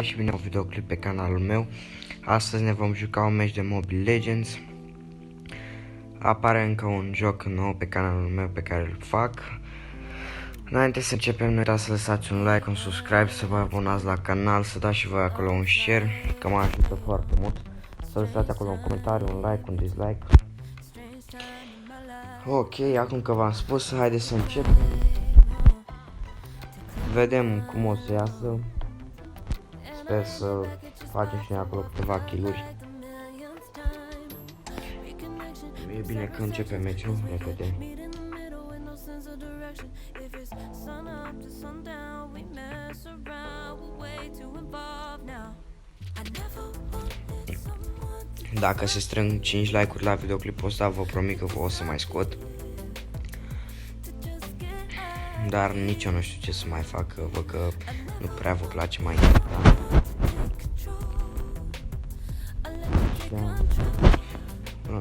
și bine un videoclip pe canalul meu. Astăzi ne vom juca un meci de Mobile Legends. Apare încă un joc nou pe canalul meu pe care îl fac. Înainte să începem, nu uitați să lăsați un like, un subscribe, să vă abonați la canal, să dați și voi acolo un share, că mă ajută foarte mult. Să lăsați acolo un comentariu, un like, un dislike. Ok, acum că v-am spus, haideți să începem. Vedem cum o să iasă. Sper să facem și noi acolo câteva kill-uri. E bine că începem meciul, repede. Dacă se strâng 5 like-uri la videoclipul ăsta, vă promit că o să mai scot. Dar nici eu nu știu ce să mai fac, că văd că nu prea vă place mai mult.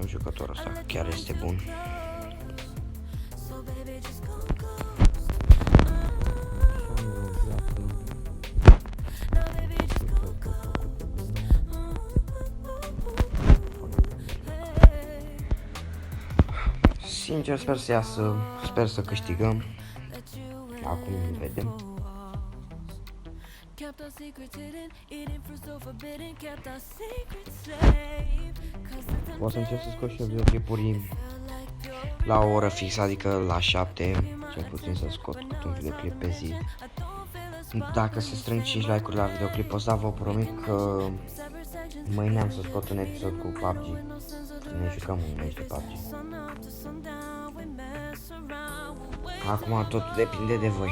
Jucătorul ăsta chiar este bun. Sincer, sper să iasă, sper să câștigăm. Acum vedem. O să încerc să scot și eu videoclipuri la o oră fixă, adică la 7, cel puțin să scot câte un videoclip pe zi. Dacă se strâng 5 like-uri la videoclipul ăsta, vă promit că mâine am să scot un episod cu PUBG. Ne jucăm un meci de PUBG. Acum totul depinde de voi.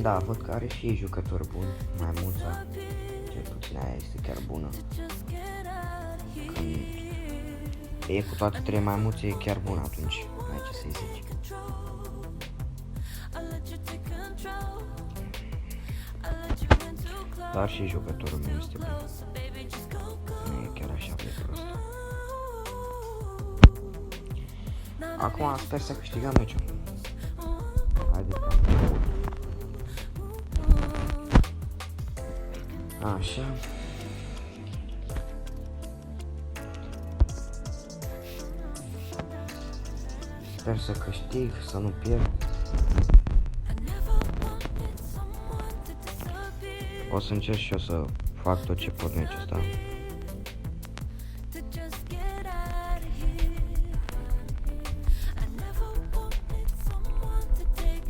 Da, văd că are și jucători buni, Maimuța, cel puțin aia este chiar bună. Când e cu toate trei maimuțe e chiar bună atunci, n-ai ce să-i zici. Dar și jucătorul meu este bun. Nu e chiar așa de prost. Acum sper să câștigăm meciul. Haideți că așa. Sper să câștig, să nu pierd. O să încerc și eu să fac tot ce pot meciul ăsta.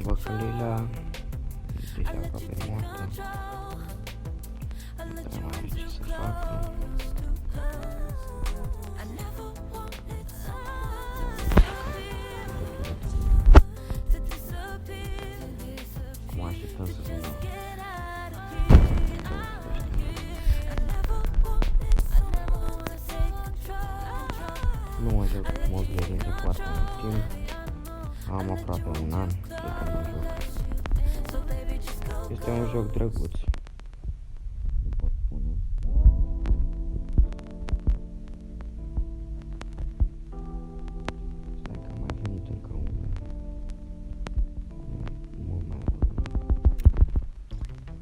Băcălila deja aproape moartă. Nu prea mai are ce să facă. Cum așteptăm să vină? Nu mă joc cu Mobile Legends de foarte mult timp. Am aproape un an de când mă joc. Este un joc drăguț. Nu pot spune. Stai că a mai venit încă unul. Mult mai bun.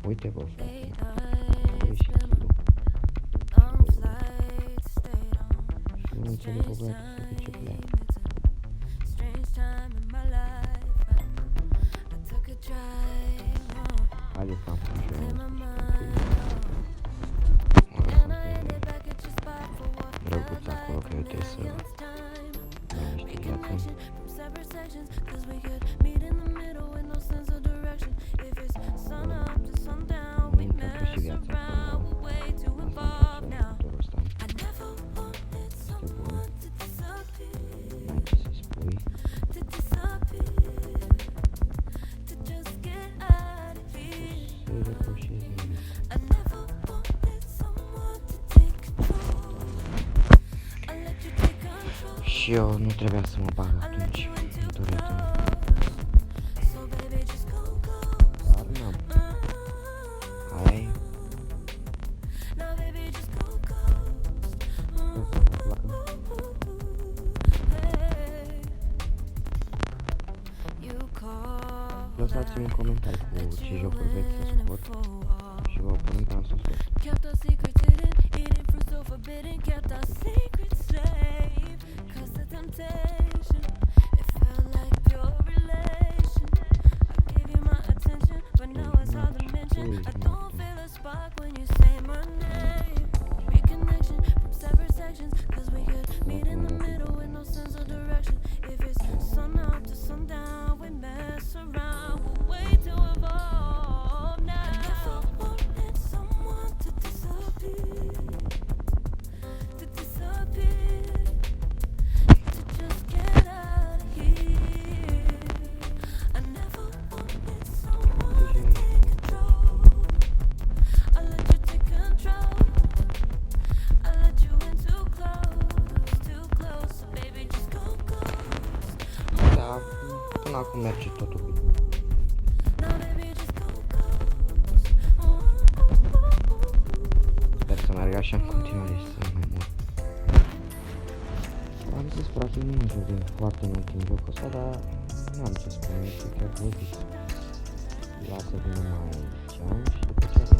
Uite bă, frate. Are și kill-ul. Și nu înțeleg bă, băiatul să de ce pleacă. Haideți să am făcut și eu drăguț acolo, că eu trebuie să iau niște viață. Pentru și viața acolo. Asta este bun. N-ai ce să-i spui. Și eu nu trebuia să mă bag atunci în turetă. Dar n-am. Hai. lăsați-mi în comentarii cu ce jocuri vreți să scot și vă punem ca să scot. Da, până acum merge totul bine. Sper să meargă așa în continuare și să mai mult. Am zis, frate, nu mă joc de foarte mult în jocul ăsta, dar nu am ce spune, este chiar plătit. Lasă vină mai ceam și după ce să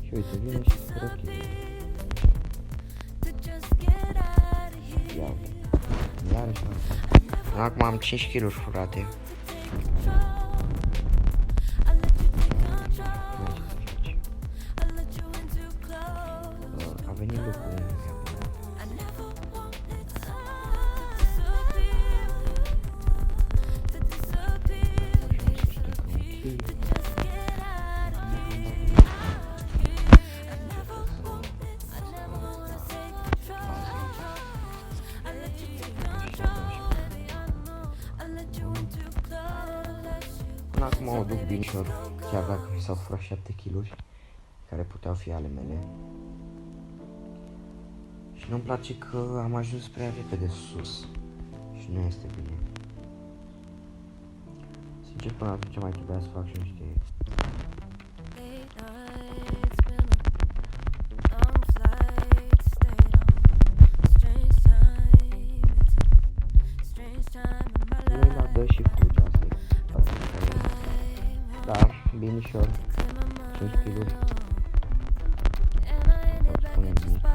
și uite, vine și spără chestia. Ia uite, iarăși am. Acum am 5 kg-uri furate. A venit lucrul. Până acum o duc binișor, chiar dacă mi s-au furat 7 kg care puteau fi ale mele. Și nu-mi place că am ajuns prea repede sus și nu este bine. Sincer, până atunci mai trebuia să fac și niște dă și fugi, asta e. Da, binișor, 5 kg. Spune nimic.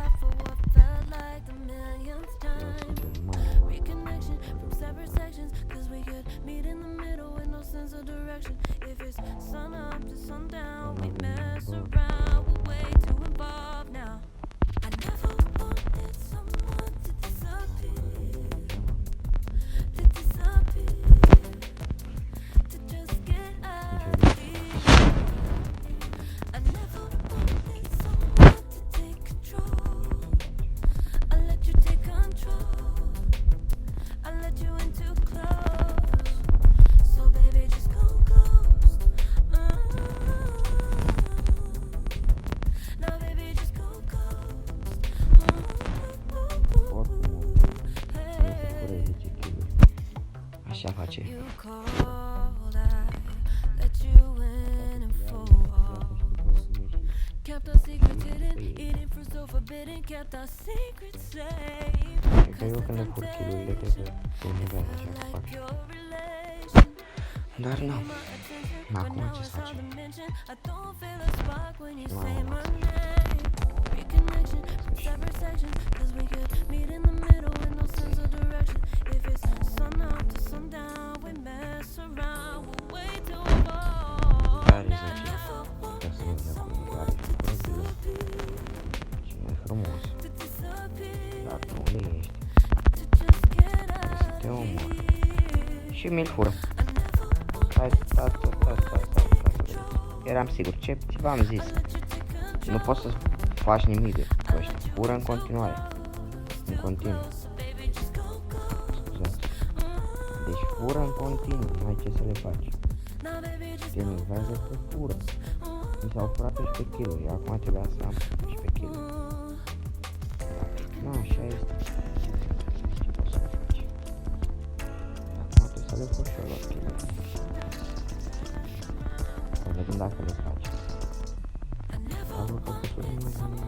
Așa face. Cred că eu când le fur kilurile, cred că urmează așa să fac. Dar nu. Acum ce să facem? Și mi-l fură. Hai, eram sigur, ce v-am zis? Nu poți să faci nimic de ăștia. Fură în continuare. În continuu. Scuzați. Deci fură în continuu, nu ai ce să le faci. Te enervează că fură. Mi s-au furat 11 kg, eu acum trebuia să am 11 kg. Nu, așa este. Ce poți să faci? Acum trebuie să le fur și eu la kg. Să vedem dacă le faci. Am vrut că făcut numai de mine.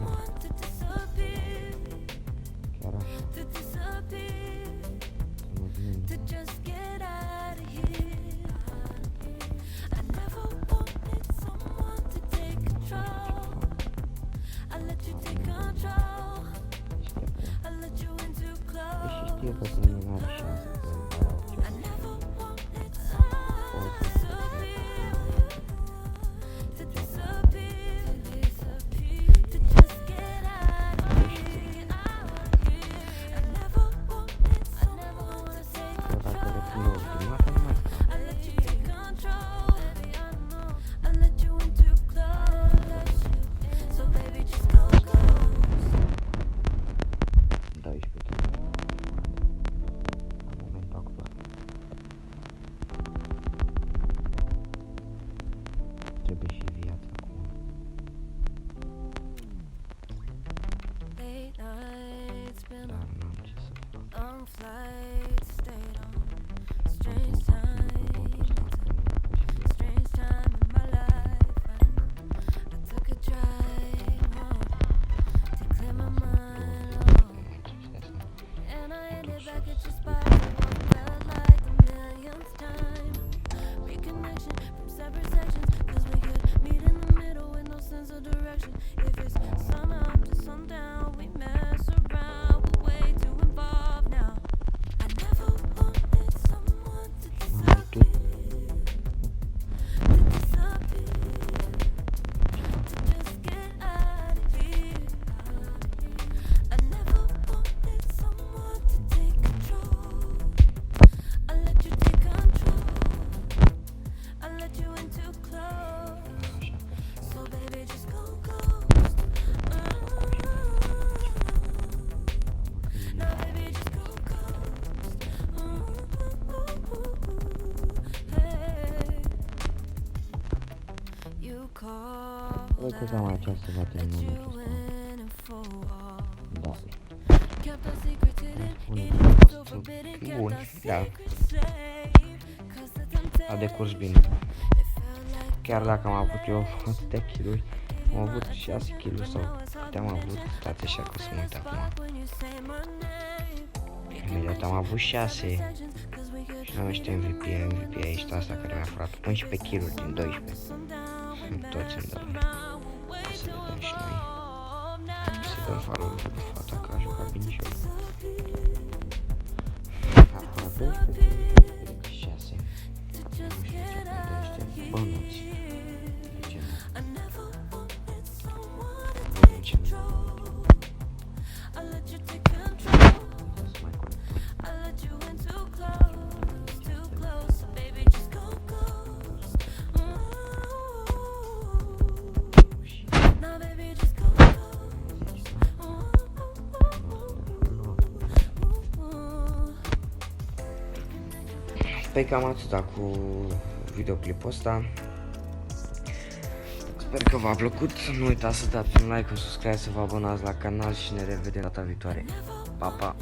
Chiar așa. știe că terminare și asta trebuie și viața acum. Dar n-am ce să fac. Voi că cam aceasta va termina momentul ăsta. Da. Bun, da. A decurs bine. Chiar dacă am avut eu atâtea kiluri, am avut 6 kg sau câte am avut, stați așa că o să mă uit acum. Imediat am avut 6 și n-am ăștia MVP aici, asta care mi-a furat 11 kg din 12. Toți îmi dă. Să vedem și noi. Să dăm follow pe fata că a jucat bine și eu. Acum 12, 6. Nu știu ce gândește. Bănuți. De ce nu? De ce nu? Să mai Păi cam atâta cu videoclipul ăsta. Sper că v-a plăcut. Nu uitați să dați un like, un subscribe, să vă abonați la canal și ne revedem data viitoare. Pa, pa!